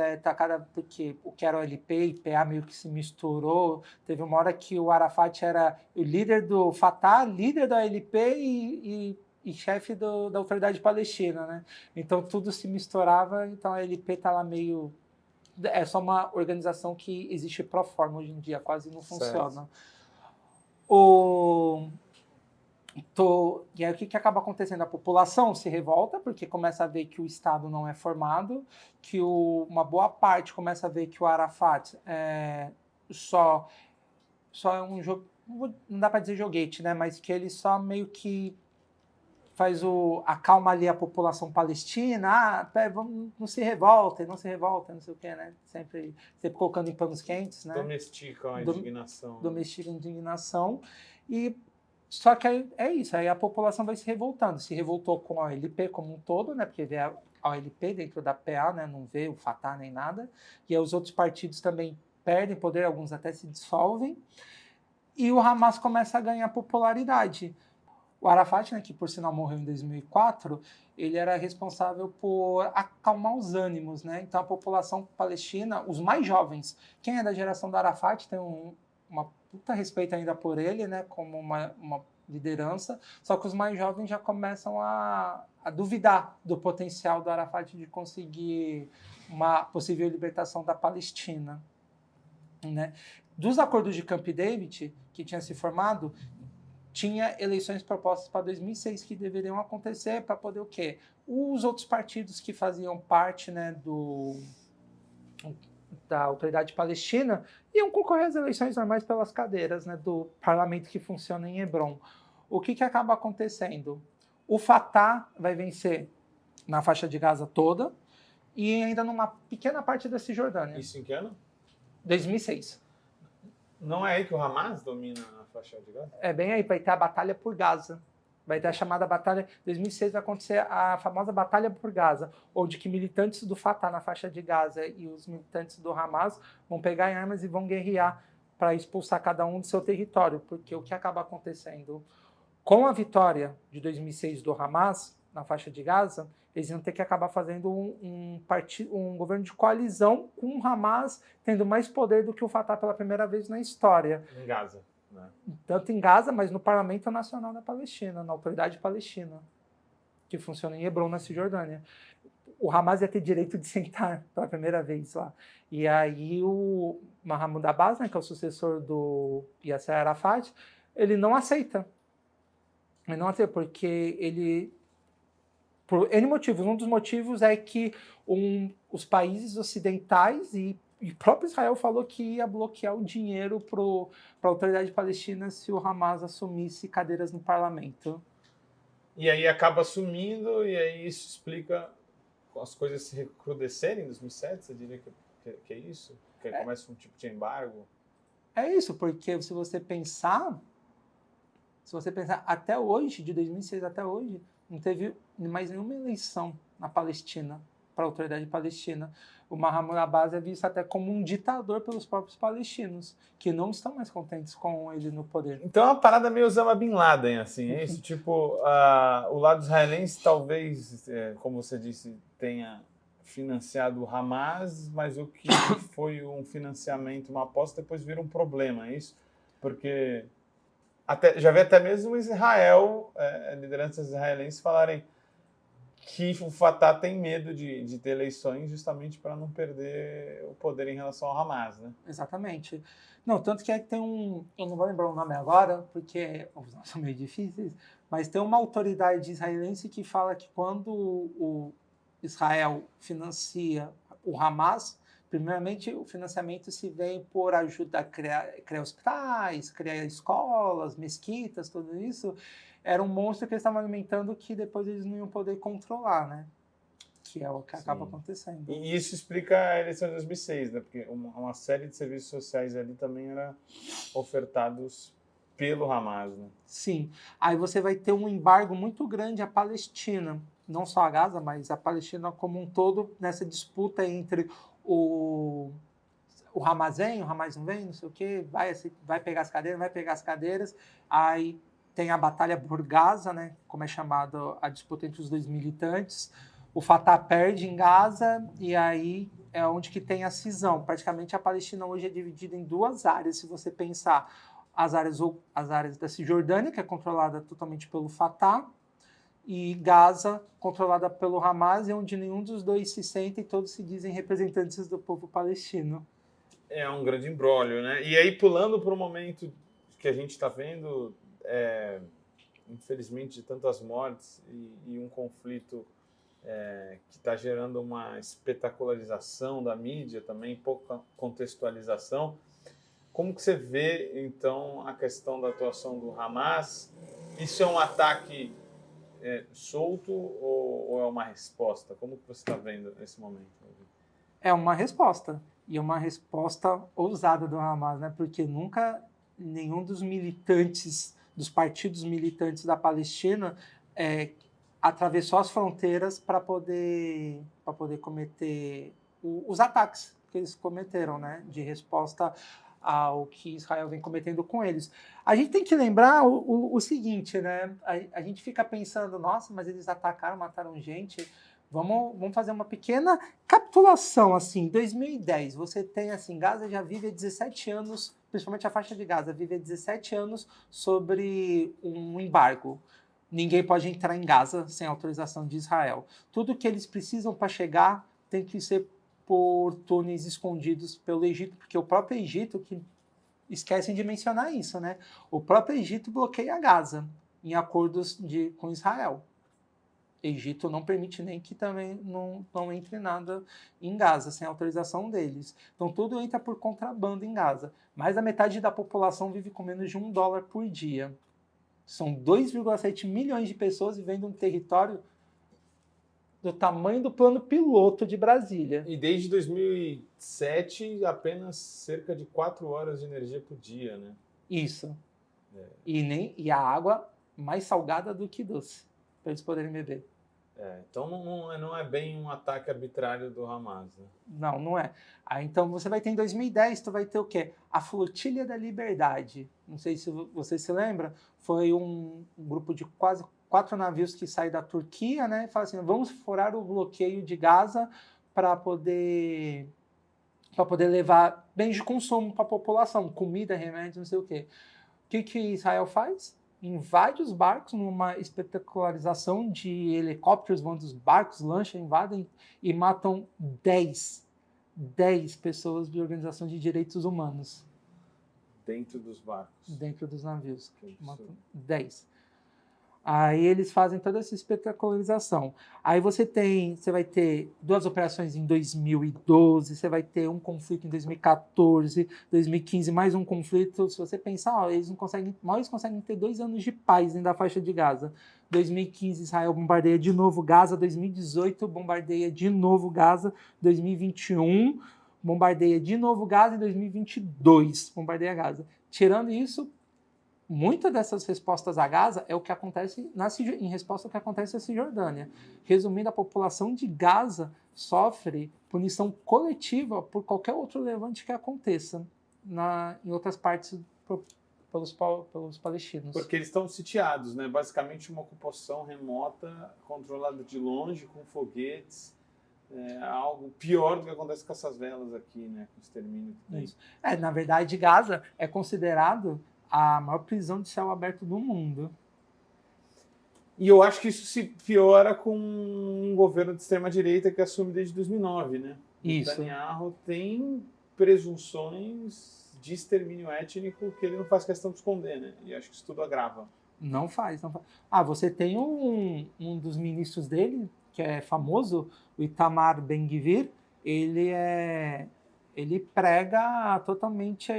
porque o que era o OLP e PA meio que se misturou. Teve uma hora que o Arafat era o líder do Fatah, líder da OLP e chefe da autoridade palestina, né? Então tudo se misturava, então a LP está lá meio... É só uma organização que existe pro forma hoje em dia, quase não funciona. E aí o que acaba acontecendo? A população se revolta, porque começa a ver que o Estado não é formado, que uma boa parte começa a ver que o Arafat só é um jogo... Não dá para dizer joguete, né? Mas que ele só meio que acalma ali a população palestina, não se revoltem, não sei o que, né? Sempre colocando em panos quentes, né? Domesticam a indignação. Domesticam a indignação. E só que é isso, aí a população vai se revoltando. Se revoltou com a OLP como um todo, né? Porque vê a OLP dentro da PA, né? Não vê o Fatah nem nada. E aí os outros partidos também perdem poder, alguns até se dissolvem. E o Hamas começa a ganhar popularidade. O Arafat, né, que por sinal morreu em 2004, ele era responsável por acalmar os ânimos, né? Então a população palestina, os mais jovens, quem é da geração do Arafat tem uma puta respeito ainda por ele, né, como uma liderança, só que os mais jovens já começam a duvidar do potencial do Arafat de conseguir uma possível libertação da Palestina, né? Dos acordos de Camp David, que tinha se formado, tinha eleições propostas para 2006 que deveriam acontecer para poder o quê? Os outros partidos que faziam parte, né, da autoridade palestina iam concorrer às eleições normais pelas cadeiras, né, do parlamento que funciona em Hebron. O que acaba acontecendo? O Fatah vai vencer na faixa de Gaza toda e ainda numa pequena parte da Cisjordânia. Isso em que ano? 2006. Não é aí que o Hamas domina a faixa de Gaza? É bem aí, vai ter a Batalha por Gaza. Vai ter a chamada Batalha... Em 2006 vai acontecer a famosa Batalha por Gaza, onde que militantes do Fatah na faixa de Gaza e os militantes do Hamas vão pegar armas e vão guerrear para expulsar cada um do seu território. Porque o que acaba acontecendo? Com a vitória de 2006 do Hamas na faixa de Gaza, eles iam ter que acabar fazendo um governo de coalizão com o Hamas tendo mais poder do que o Fatah pela primeira vez na história. Em Gaza, né? Tanto em Gaza, mas no Parlamento Nacional da Palestina, na Autoridade Palestina, que funciona em Hebron, na Cisjordânia. o Hamas ia ter direito de sentar pela primeira vez lá. E aí o Mahmoud Abbas, né, que é o sucessor do Yasser Arafat, ele não aceita. Ele não aceita porque ele, por N motivos, um dos motivos é que os países ocidentais e o próprio Israel falou que ia bloquear o dinheiro para a autoridade palestina se o Hamas assumisse cadeiras no parlamento. E aí acaba assumindo, e aí isso explica as coisas se recrudescerem em 2007, você diria que é isso? Que começa um tipo de embargo? É isso, porque se você pensar até hoje, de 2006 até hoje, não teve mais nenhuma eleição na Palestina, para a autoridade palestina. O Mahmoud Abbas é visto até como um ditador pelos próprios palestinos, que não estão mais contentes com ele no poder. Então é uma parada meio Osama Bin Laden, assim, é isso? Tipo, o lado israelense talvez, como você disse, tenha financiado o Hamas, mas o que foi um financiamento, uma aposta, depois vira um problema, é isso? Porque já vi até mesmo Israel, lideranças israelenses falarem que o Fatah tem medo de ter eleições justamente para não perder o poder em relação ao Hamas, né? Exatamente. Não, tanto que tem eu não vou lembrar o nome agora, porque os nomes são meio difíceis, mas tem uma autoridade israelense que fala que quando o Israel financia o Hamas, primeiramente o financiamento se vem por ajuda a criar hospitais, criar escolas, mesquitas, tudo isso. Era um monstro que eles estavam alimentando que depois eles não iam poder controlar, né? Que é o que acaba acontecendo. E isso explica a eleição de 2006, né? Porque uma série de serviços sociais ali também eram ofertados pelo Hamas, né? Sim. Aí você vai ter um embargo muito grande à Palestina, não só a Gaza, mas a Palestina como um todo, nessa disputa entre o Hamas vem, o Hamas não vem, não sei o quê, vai pegar as cadeiras, vai pegar as cadeiras. Aí tem a batalha por Gaza, né? Como é chamada a disputa entre os dois militantes. O Fatah perde em Gaza e aí é onde que tem a cisão. Praticamente a Palestina hoje é dividida em duas áreas, se você pensar as áreas da Cisjordânia, que é controlada totalmente pelo Fatah, e Gaza, controlada pelo Hamas, e onde nenhum dos dois se sente e todos se dizem representantes do povo palestino. É um grande imbróglio, né? E aí, pulando para o momento que a gente está vendo, infelizmente, de tantas mortes e um conflito que está gerando uma espetacularização da mídia também, pouca contextualização. Como que você vê, então, a questão da atuação do Hamas? Isso é um ataque solto ou é uma resposta? Como que você está vendo nesse momento? É uma resposta, e é uma resposta ousada do Hamas, né? Porque nunca nenhum dos militantes, dos partidos militantes da Palestina, atravessou as fronteiras para poder cometer os ataques que eles cometeram, né? De resposta ao que Israel vem cometendo com eles. A gente tem que lembrar o seguinte, né? A gente fica pensando, nossa, mas eles atacaram, mataram gente. Vamos fazer uma pequena capitulação, assim. Em 2010, você tem, assim, Gaza já vive há 17 anos, principalmente a faixa de Gaza, vive há 17 anos sobre um embargo. Ninguém pode entrar em Gaza sem autorização de Israel. Tudo que eles precisam para chegar tem que ser por túneis escondidos pelo Egito, porque o próprio Egito, que esquecem de mencionar isso, né? O próprio Egito bloqueia Gaza em acordos com Israel. Egito não permite nem que também não entre nada em Gaza, sem autorização deles. Então tudo entra por contrabando em Gaza. Mais da metade da população vive com menos de $1 por dia. São 2,7 milhões de pessoas vivendo um território do tamanho do plano piloto de Brasília. E desde 2007, apenas cerca de 4 horas de energia por dia, né? Isso. E a água mais salgada do que doce, para eles poderem beber. Então não é bem um ataque arbitrário do Hamas, né? Não é. Aí, então você vai ter em 2010, tu vai ter o quê? A Flotilha da Liberdade. Não sei se você se lembra, foi um grupo de quase 4 navios que saem da Turquia, né? E fala assim, vamos furar o bloqueio de Gaza para poder levar bens de consumo para a população, comida, remédios, não sei o quê. O que Israel faz? em vários barcos, numa espetacularização de helicópteros, vão dos barcos, lanchas, invadem e matam 10 pessoas de organização de direitos humanos. Dentro dos barcos. Dentro dos navios. Que Matam absurdo. 10. Aí eles fazem toda essa espetacularização. Aí você vai ter 2 operações em 2012, você vai ter um conflito em 2014, 2015, mais um conflito. Se você pensar, ó, eles conseguem ter 2 anos de paz dentro da faixa de Gaza. 2015, Israel bombardeia de novo Gaza. 2018, bombardeia de novo Gaza. 2021, bombardeia de novo Gaza. E 2022, bombardeia Gaza. Tirando isso, muitas dessas respostas a Gaza é o que acontece em resposta ao que acontece na Cisjordânia. Resumindo, a população de Gaza sofre punição coletiva por qualquer outro levante que aconteça em outras partes pelos palestinos. Porque eles estão sitiados, né? Basicamente uma ocupação remota, controlada de longe, com foguetes. Algo pior do que acontece com essas velas aqui, né? Com o extermínio que tem. Isso. Na verdade, Gaza é considerado a maior prisão de céu aberto do mundo. E eu acho que isso se piora com um governo de extrema-direita que assume desde 2009, né? Isso. Netanyahu tem presunções de extermínio étnico que ele não faz questão de esconder, né? E acho que isso tudo agrava. Não faz. Você tem um dos ministros dele, que é famoso, o Itamar Ben-Gvir, ele prega totalmente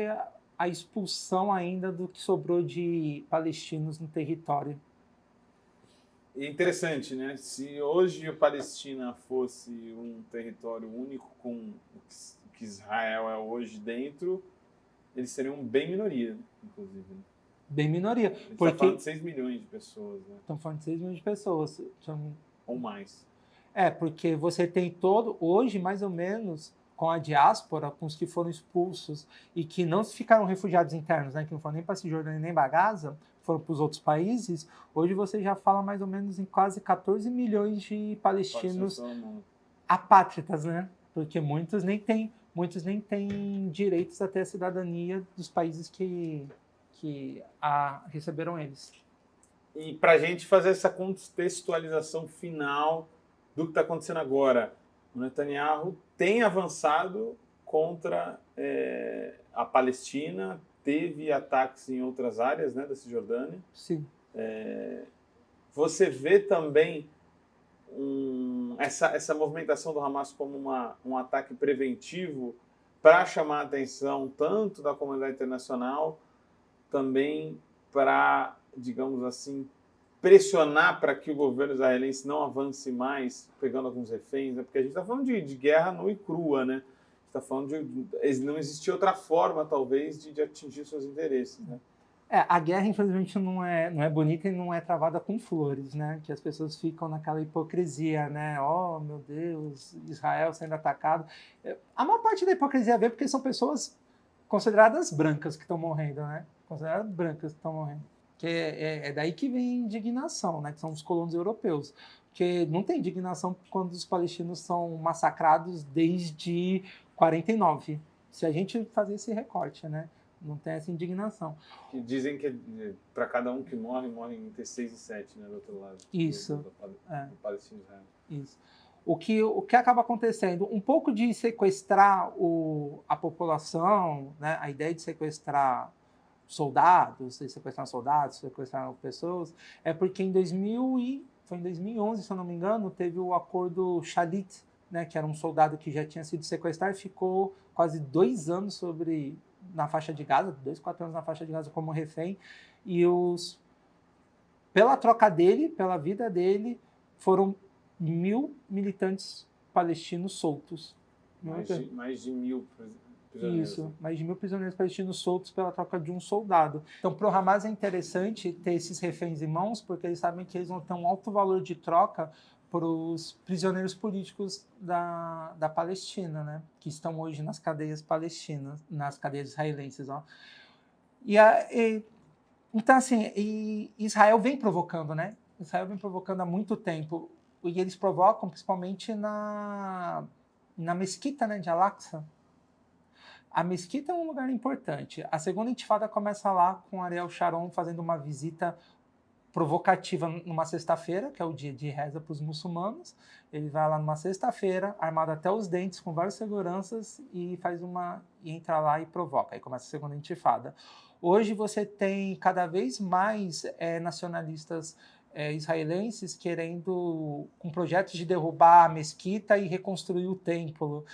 a expulsão ainda do que sobrou de palestinos no território. É interessante, né? Se hoje a Palestina fosse um território único com o que Israel é hoje dentro, eles seriam bem minoria, inclusive. Bem minoria. A gente está falando de 6 milhões de pessoas, né? Estamos falando de 6 milhões de pessoas. Ou mais. Porque você tem hoje, mais ou menos, com a diáspora, com os que foram expulsos e que não ficaram refugiados internos, né, que não foram nem para Cisjordânia nem para Gaza, foram para os outros países, hoje você já fala mais ou menos em quase 14 milhões de palestinos apátridas, né? Porque muitos nem têm direitos até a cidadania dos países que receberam eles. E para a gente fazer essa contextualização final do que está acontecendo agora, o Netanyahu tem avançado contra a Palestina, teve ataques em outras áreas, né, da Cisjordânia. Sim. Você vê também essa movimentação do Hamas como um ataque preventivo para chamar a atenção tanto da comunidade internacional, também para, digamos assim, pressionar para que o governo israelense não avance mais, pegando alguns reféns, né? Porque a gente está falando de guerra nua e crua, né? Está falando não existia outra forma, talvez, de atingir seus interesses, né? A guerra, infelizmente, não é bonita e não é travada com flores, né? Que as pessoas ficam naquela hipocrisia, né? Oh, meu Deus, Israel sendo atacado. A maior parte da hipocrisia vem porque são pessoas consideradas brancas que estão morrendo, né? Consideradas brancas que estão morrendo. Que é daí que vem indignação, né? Que são os colonos europeus. Porque não tem indignação quando os palestinos são massacrados desde 49. Se a gente fazer esse recorte, né? Não tem essa indignação. E dizem que para cada um que morre entre 6 e 7, né? Do outro lado. Isso. Do Palestina. Isso. O que acaba acontecendo? Um pouco de sequestrar a população, né? A ideia de sequestrar soldados, sequestrar pessoas, é porque foi em 2011, se eu não me engano, teve o acordo Shalit, né, que era um soldado que já tinha sido sequestrado e ficou quase 2 anos na faixa de Gaza, 4 anos na faixa de Gaza como refém, e pela troca dele, pela vida dele, foram 1.000 militantes palestinos soltos. Mais de 1.000 prisioneiros. Isso, mais de 1.000 prisioneiros palestinos soltos pela troca de um soldado. Então, para o Hamas é interessante ter esses reféns em mãos, porque eles sabem que eles vão ter um alto valor de troca para os prisioneiros políticos da Palestina, né? Que estão hoje nas cadeias palestinas, nas cadeias israelenses. Ó. Então, assim, Israel vem provocando, né? Israel vem provocando há muito tempo. E eles provocam principalmente na mesquita, né, de Al-Aqsa, A mesquita é um lugar importante. A segunda intifada começa lá com Ariel Sharon fazendo uma visita provocativa numa sexta-feira, que é o dia de reza para os muçulmanos. Ele vai lá numa sexta-feira, armado até os dentes, com várias seguranças, e entra lá e provoca. Aí começa a segunda intifada. Hoje você tem cada vez mais nacionalistas israelenses querendo, com projetos de derrubar a mesquita e reconstruir o templo,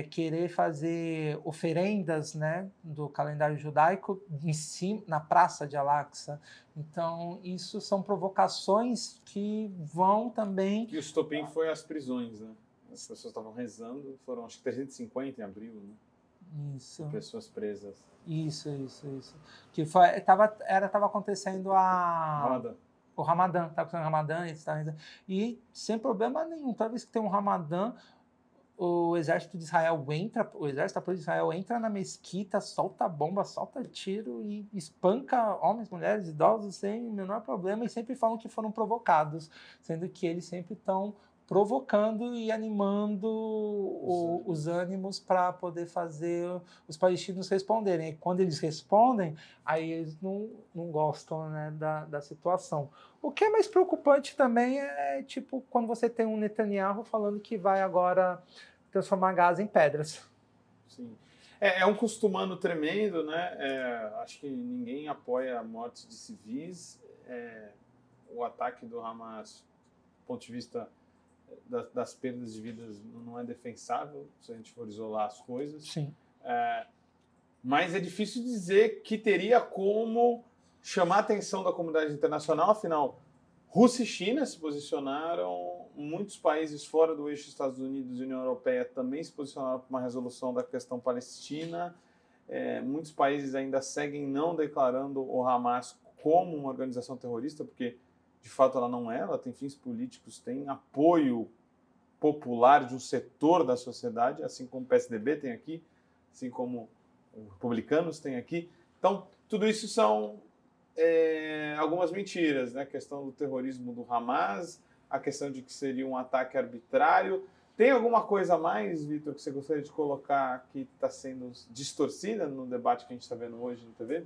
querer fazer oferendas, né, do calendário judaico em cima, na praça de Al-Aqsa. Então, isso são provocações que vão também... E o estopim foi as prisões, né? As pessoas estavam rezando, foram acho que 350 em abril, né? Isso. Pessoas presas. Isso. Que estava acontecendo o Ramadã, estava acontecendo o Ramadã, e sem problema nenhum. Toda vez que tem um Ramadã, o exército de Israel entra, o exército da polícia de Israel entra na mesquita, solta bomba, solta tiro e espanca homens, mulheres, idosos sem o menor problema, e sempre falam que foram provocados, sendo que eles sempre estão provocando e animando os ânimos para poder fazer os palestinos responderem. E quando eles respondem, aí eles não gostam, né, da situação. O que é mais preocupante também é, tipo, quando você tem um Netanyahu falando que vai agora transformar Gaza em pedras. Sim. É um costumano tremendo, né? Acho que ninguém apoia a morte de civis. O ataque do Hamas, do ponto de vista das perdas de vidas, não é defensável, se a gente for isolar as coisas. Sim. Mas é difícil dizer que teria como chamar a atenção da comunidade internacional, afinal, Rússia e China se posicionaram, muitos países fora do eixo Estados Unidos e União Europeia também se posicionaram para uma resolução da questão palestina, muitos países ainda seguem não declarando o Hamas como uma organização terrorista, porque de fato ela não é, ela tem fins políticos, tem apoio popular de um setor da sociedade, assim como o PSDB tem aqui, assim como os republicanos têm aqui. Então, tudo isso são algumas mentiras, né? A questão do terrorismo do Hamas, a questão de que seria um ataque arbitrário. Tem alguma coisa a mais, Vitor, que você gostaria de colocar que está sendo distorcida no debate que a gente está vendo hoje na TV?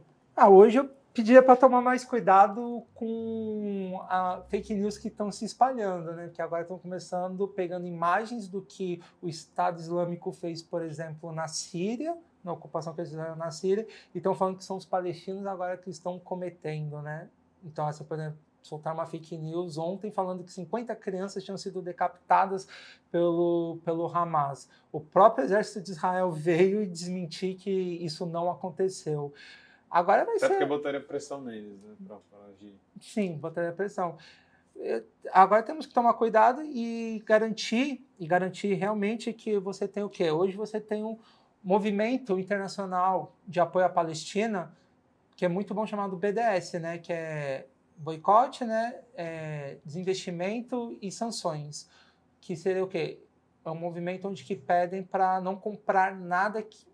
Hoje eu pediria para tomar mais cuidado com a fake news que estão se espalhando, né? Que agora estão começando pegando imagens do que o Estado Islâmico fez, por exemplo, na Síria, na ocupação que eles fizeram na Síria, e estão falando que são os palestinos agora que estão cometendo, né? Então, assim, por exemplo, soltaram uma fake news ontem falando que 50 crianças tinham sido decapitadas pelo Hamas. O próprio exército de Israel veio e desmentir que isso não aconteceu. Agora vai ser... porque botaria pressão neles, né, para agir. Sim, botaria pressão. Agora temos que tomar cuidado e garantir realmente que você tem o quê? Hoje você tem um movimento internacional de apoio à Palestina, que é muito bom, chamado BDS, né, que é boicote, né, desinvestimento e sanções, que seria o quê? É um movimento onde que pedem para não comprar nada que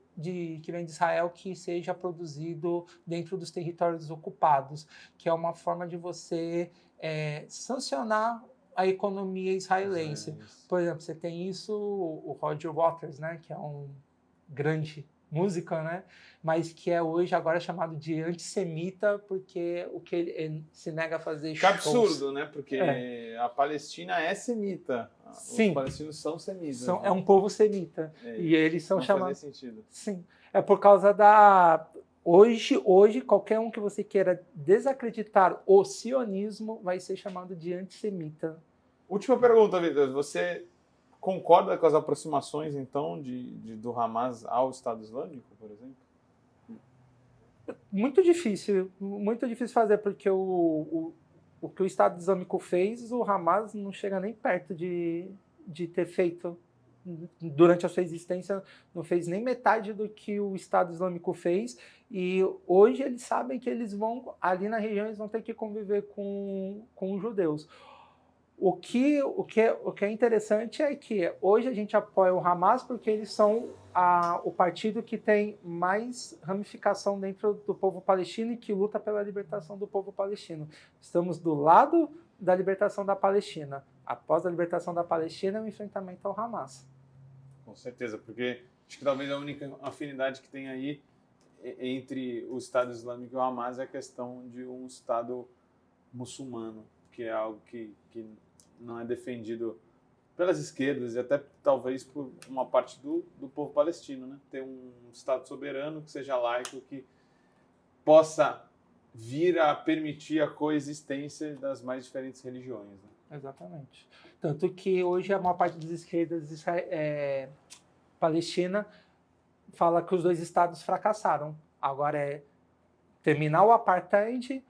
vem de Israel que seja produzido dentro dos territórios ocupados, que é uma forma de você sancionar a economia israelense. Por exemplo, você tem isso, o Roger Waters, né, que é um grande músico, né, mas que hoje agora chamado de antissemita, porque o que ele se nega a fazer que absurdo, né? Porque a Palestina é semita. Sim. Os palestinos são semitas. É um povo semita. E eles são chamados... Não faz sentido. Sim. É por causa da... Hoje, qualquer um que você queira desacreditar o sionismo vai ser chamado de antissemita. Última pergunta, Vitor. Você concorda com as aproximações, então, do Hamas ao Estado Islâmico, por exemplo? Muito difícil fazer, porque o que o Estado Islâmico fez, o Hamas não chega nem perto de ter feito. Durante a sua existência, não fez nem metade do que o Estado Islâmico fez, e hoje eles sabem que eles vão, ali na região, eles vão ter que conviver com os judeus. O que é interessante é que hoje a gente apoia o Hamas porque eles são o partido que tem mais ramificação dentro do povo palestino e que luta pela libertação do povo palestino. Estamos do lado da libertação da Palestina. Após a libertação da Palestina, é o enfrentamento ao Hamas. Com certeza, porque Acho que talvez a única afinidade que tem aí entre o Estado Islâmico e o Hamas é a questão de um Estado muçulmano, que é algo que não é defendido pelas esquerdas e até talvez por uma parte do povo palestino, né? Ter um Estado soberano que seja laico, que possa vir a permitir a coexistência das mais diferentes religiões. Né? Exatamente. Tanto que hoje a maior parte das esquerdas palestina fala que os dois estados fracassaram. Agora é terminar o apartheid,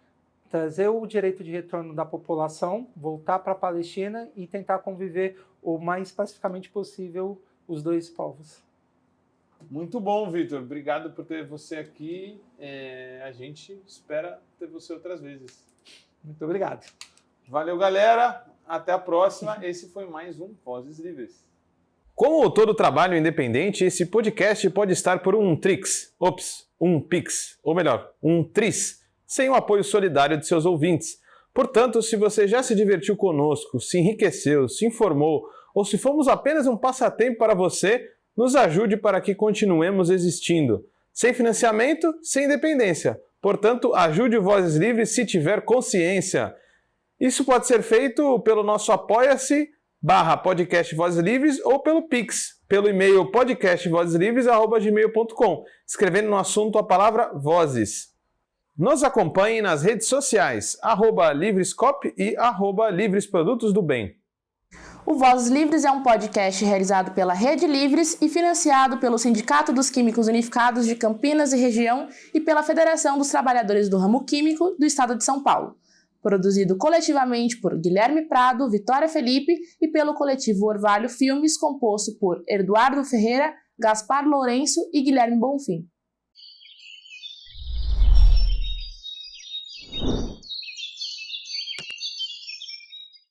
trazer o direito de retorno da população, voltar para a Palestina e tentar conviver o mais pacificamente possível os dois povos. Muito bom, Vitor. Obrigado por ter você aqui. A gente espera ter você outras vezes. Muito obrigado. Valeu, galera. Até a próxima. Esse foi mais um Vozes Livres. Como todo trabalho independente, esse podcast pode estar por um Trix, um Pix, ou melhor, um Tris, sem o apoio solidário de seus ouvintes. Portanto, se você já se divertiu conosco, se enriqueceu, se informou, ou se fomos apenas um passatempo para você, nos ajude para que continuemos existindo. Sem financiamento, sem independência. Portanto, ajude o Vozes Livres se tiver consciência. Isso pode ser feito pelo nosso apoia-se/podcast Vozes Livres ou pelo Pix, pelo e-mail podcastvozeslivres@gmail.com, escrevendo no assunto a palavra Vozes. Nos acompanhe nas redes sociais, @Livrescop e @Livresprodutos do Bem. O Vozes Livres é um podcast realizado pela Rede Livres e financiado pelo Sindicato dos Químicos Unificados de Campinas e Região e pela Federação dos Trabalhadores do Ramo Químico do Estado de São Paulo. Produzido coletivamente por Guilherme Prado, Vitória Felipe e pelo coletivo Orvalho Filmes, composto por Eduardo Ferreira, Gaspar Lourenço e Guilherme Bonfim.